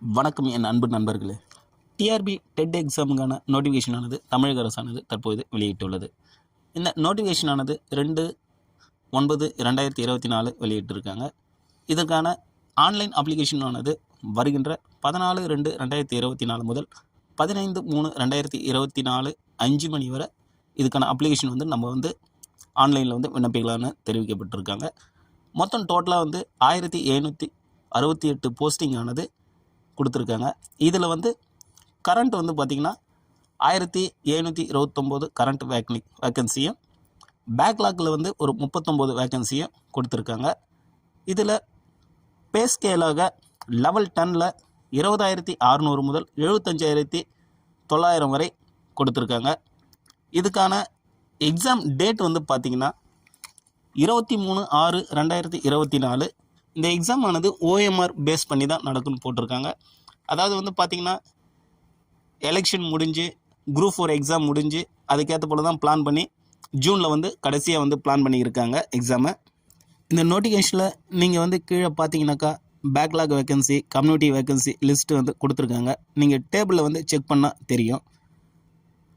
வணக்கம் என் அன்பு நண்பர்களே. டிஆர்பி டெட் எக்ஸாமுக்கான நோட்டிஃபிகேஷனானது தமிழக அரசானது தற்போது வெளியிட்டுள்ளது. இந்த நோட்டிஃபிகேஷனானது 2/9/2024 வெளியிட்டிருக்காங்க. இதற்கான ஆன்லைன் அப்ளிகேஷனானது வருகின்ற 14/2/2024 முதல் 15/3/2024 5 மணி வரை இதுக்கான அப்ளிகேஷன் நம்ம ஆன்லைனில் விண்ணப்பிக்கலான்னு தெரிவிக்கப்பட்டிருக்காங்க. மொத்தம் டோட்டலாக 1768 போஸ்டிங் ஆனது கொடுத்துருக்காங்க. இதில் கரண்ட் பார்த்திங்கன்னா 1729 கரண்ட் வேக்கன்சியும், பேக்லாகில் ஒரு 39 வேக்கன்சியும் கொடுத்துருக்காங்க. இதில் பே ஸ்கேலாக லெவல் 10ல் 20,600 முதல் 75,900 வரை கொடுத்துருக்காங்க. இதுக்கான எக்ஸாம் டேட் பார்த்திங்கன்னா 23/6/2024. இந்த எக்ஸாம் ஆனது OMR பேஸ் பண்ணி தான் நடக்கும்னு போட்டிருக்காங்க. அதாவது பார்த்திங்கன்னா எலெக்ஷன் முடிஞ்சு குரூப் 4 எக்ஸாம் முடிஞ்சு அதுக்கேற்ற போல தான் பிளான் பண்ணி ஜூனில் கடைசியாக பிளான் பண்ணியிருக்காங்க எக்ஸாமை. இந்த நோட்டிஃபிகேஷனில் நீங்கள் கீழே பார்த்தீங்கன்னாக்கா backlog vacancy, community vacancy list கொடுத்துருக்காங்க. நீங்கள் டேபிளில் செக் பண்ணால் தெரியும்.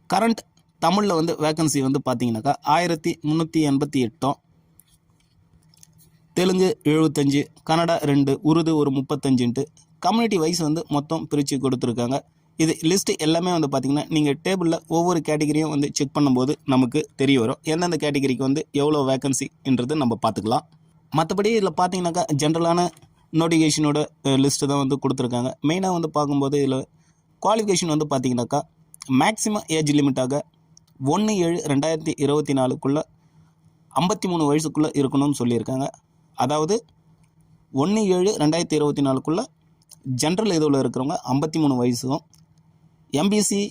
கரண்ட் தமிழில் வேக்கன்சி பார்த்தீங்கன்னாக்கா 1388, தெலுங்கு 75, கன்னடா 2, உருது ஒரு 35, கம்யூனிட்டி வைஸ் மொத்தம் பிரித்து கொடுத்துருக்காங்க. இது லிஸ்ட்டு எல்லாமே பார்த்திங்கன்னா நீங்கள் டேபிளில் ஒவ்வொரு கேட்டகிரியும் செக் பண்ணும்போது நமக்கு தெரிய வரும் எந்தெந்த கேட்டகிரிக்கு எவ்வளோ வேக்கன்சின்றது நம்ம பார்த்துக்கலாம். மற்றபடி இதில் பார்த்தீங்கன்னாக்கா ஜென்ரலான நோட்டிஃபிகேஷனோட லிஸ்ட்டு தான் கொடுத்துருக்காங்க. மெயினாக பார்க்கும்போது இதில் குவாலிஃபிகேஷன் பார்த்தீங்கன்னாக்கா மேக்ஸிமம் ஏஜ் லிமிட்டாக 1/7/2024 53 வயசுக்குள்ளே இருக்கணும்னு சொல்லியிருக்காங்க. அதாவது 1/7/2024 ஜென்ரல் இதில் இருக்கிறவங்க 53 வயசும், MBC,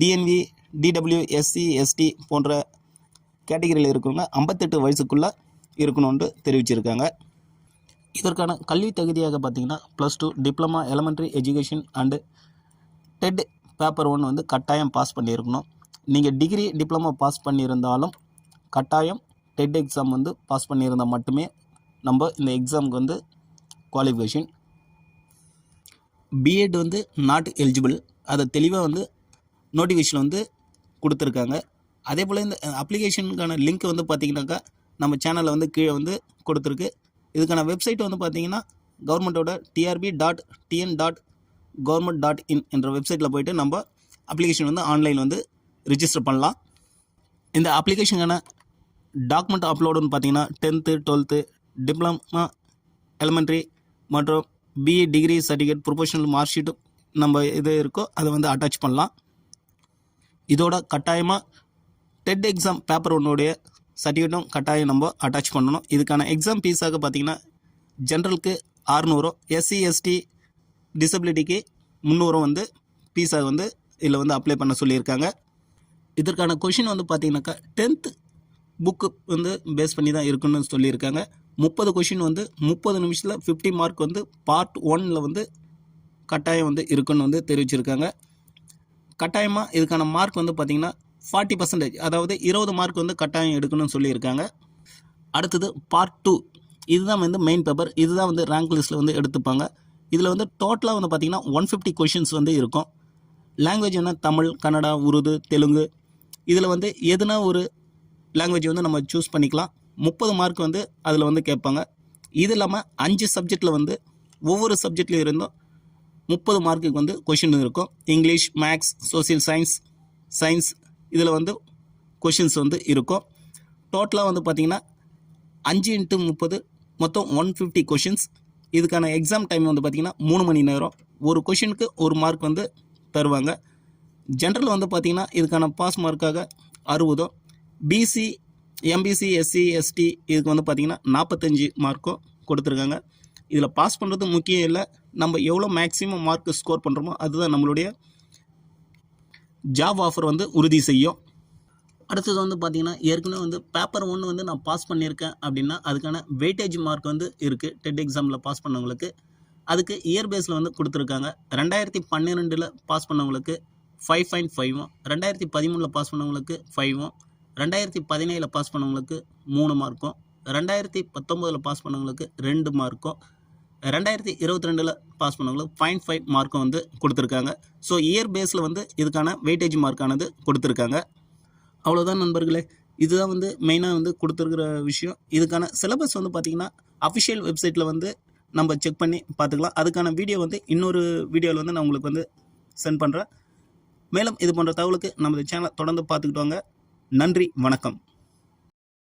DNV, DW, SC, ST போன்ற கேட்டகரியில் இருக்கிறவங்க 58 வயசுக்குள்ளே இருக்கணும்னு தெரிவிச்சிருக்காங்க. இதற்கான கல்வி தகுதியாக பார்த்திங்கன்னா +2 diploma elementary education and dead paper 1 கட்டாயம் பாஸ் பண்ணியிருக்கணும். நீங்கள் டிகிரி டிப்ளமா பாஸ் பண்ணியிருந்தாலும் கட்டாயம் டெட் எக்ஸாம் பாஸ் பண்ணியிருந்தால் மட்டுமே நம்ம இந்த எக்ஸாமுக்கு குவாலிஃபிகேஷன். பிஎட் நாட் எலிஜிபிள், அதை தெளிவாக நோட்டிஃபிகேஷன் கொடுத்துருக்காங்க. அதே போல் இந்த அப்ளிகேஷனுக்கான லிங்க் பார்த்திங்கனாக்கா நம்ம சேனலில் கீழே கொடுத்துருக்கு. இதுக்கான வெப்சைட் பார்த்திங்கன்னா கவர்மெண்ட்டோட trb.tn.government.in என்ற வெப்சைட்டில் போய்ட்டு நம்ம அப்ளிகேஷன் ஆன்லைன் ரிஜிஸ்டர் பண்ணலாம். இந்த அப்ளிகேஷனுக்கான டாக்குமெண்ட் அப்லோடுன்னு பார்த்தீங்கன்னா 10th 12th டிப்ளமா எலமெண்ட்ரி மற்றும் BE degree certificate professional mark ஷீட்டும் நம்ம இது இருக்கோ அதை அட்டாச் பண்ணலாம். இதோட கட்டாயமாக டெட் எக்ஸாம் பேப்பர் 1 சர்டிஃபிகேட்டும் கட்டாயம் நம்ம அட்டாச் பண்ணணும். இதுக்கான எக்ஸாம் ஃபீஸாக பார்த்திங்கன்னா ஜென்ரலுக்கு 600, எஸ்சி எஸ்டி டிசபிலிட்டிக்கு 300 ஃபீஸாக இதில் அப்ளை பண்ண சொல்லியிருக்காங்க. இதற்கான கொஷின் பார்த்திங்கனாக்கா 10th புக்கு பேஸ் பண்ணி தான் இருக்குன்னு சொல்லியிருக்காங்க. 30 கொஷின் 30 நிமிஷத்தில் 50 மார்க் பார்ட் 1ல் கட்டாயம் இருக்குன்னு தெரிவிச்சிருக்காங்க. கட்டாயமாக இதுக்கான மார்க் பார்த்திங்கன்னா 40%, அதாவது 20 மார்க் கட்டாயம் எடுக்கணும்னு சொல்லியிருக்காங்க. அடுத்தது பார்ட் 2, இதுதான் மெயின் பேப்பர். இதுதான் ரேங்க் லிஸ்ட்டில் எடுத்துப்பாங்க. இதில் டோட்டலாக பார்த்திங்கன்னா 150 கொஷின்ஸ் இருக்கும். லாங்குவேஜ் தமிழ், கன்னடா, உருது, தெலுங்கு. இதில் எதுனா ஒரு லாங்குவேஜ் நம்ம சூஸ் பண்ணிக்கலாம். 30 மார்க் அதில் கேட்பாங்க. இது இல்லாமல் 5 சப்ஜெக்டில் ஒவ்வொரு சப்ஜெக்ட்லையும் இருந்தும் 30 மார்க்குக்கு கொஷின் இருக்கும். இங்கிலீஷ், மேக்ஸ், சோசியல் சயின்ஸ் இதில் கொஷின்ஸ் இருக்கும். டோட்டலாக பார்த்திங்கன்னா 5 × 30 மொத்தம் 150 கொஷின்ஸ். இதுக்கான எக்ஸாம் டைம் பார்த்திங்கன்னா 3 மணி நேரம். ஒரு கொஷினுக்கு 1 மார்க் தருவாங்க. ஜென்ரல் பார்த்திங்கன்னா இதுக்கான பாஸ் மார்க்காக 60, பிசி, எம்பிசி, எஸ்சி, எஸ்டி இதுக்கு பார்த்திங்கன்னா 45 மார்க்கும் கொடுத்துருக்காங்க. இதில் பாஸ் பண்ணுறது முக்கியம் இல்லை, நம்ம எவ்வளோ மேக்ஸிமம் மார்க் ஸ்கோர் பண்ணுறோமோ அதுதான் நம்மளுடைய ஜாப் ஆஃபர் உறுதி செய்யும். அடுத்தது பார்த்திங்கன்னா ஏற்கனவே பேப்பர் 1 நான் பாஸ் பண்ணியிருக்கேன் அப்படின்னா அதுக்கான வெயிட்டேஜ் மார்க் இருக்குது. டெட் எக்ஸாமில் பாஸ் பண்ணவங்களுக்கு அதுக்கு இயர் பேஸில் கொடுத்துருக்காங்க. 2012 பாஸ் பண்ணவங்களுக்கு 5.5, 2013 பாஸ் பண்ணவங்களுக்கு 5, 2017 பாஸ் பண்ணவங்களுக்கு 3 மார்க்கும், 2019 பாஸ் பண்ணவங்களுக்கு 2 மார்க்கும், 2022 பாஸ் பண்ணவங்களுக்கு 0.5 மார்க்கும் வந்து கொடுத்துருக்காங்க. ஸோ இயர் பேஸில் வந்து இதுக்கான வெயிட்டேஜ் மார்க்கானது கொடுத்துருக்காங்க. அவ்வளோதான் நண்பர்களே, இதுதான் வந்து மெயினாக வந்து கொடுத்துருக்கிற விஷயம். இதுக்கான சிலபஸ் வந்து பார்த்திங்கன்னா அஃபிஷியல் வெப்சைட்டில் வந்து நம்ம செக் பண்ணி பார்த்துக்கலாம். அதுக்கான வீடியோ வந்து இன்னொரு வீடியோவில் வந்து நான் உங்களுக்கு வந்து சென்ட் பண்ணுறேன். மேலும் இது போன்ற தகவலுக்கு நமது சேனலை தொடர்ந்து பார்த்துக்கிட்டு வாங்க. நன்றி, வணக்கம்.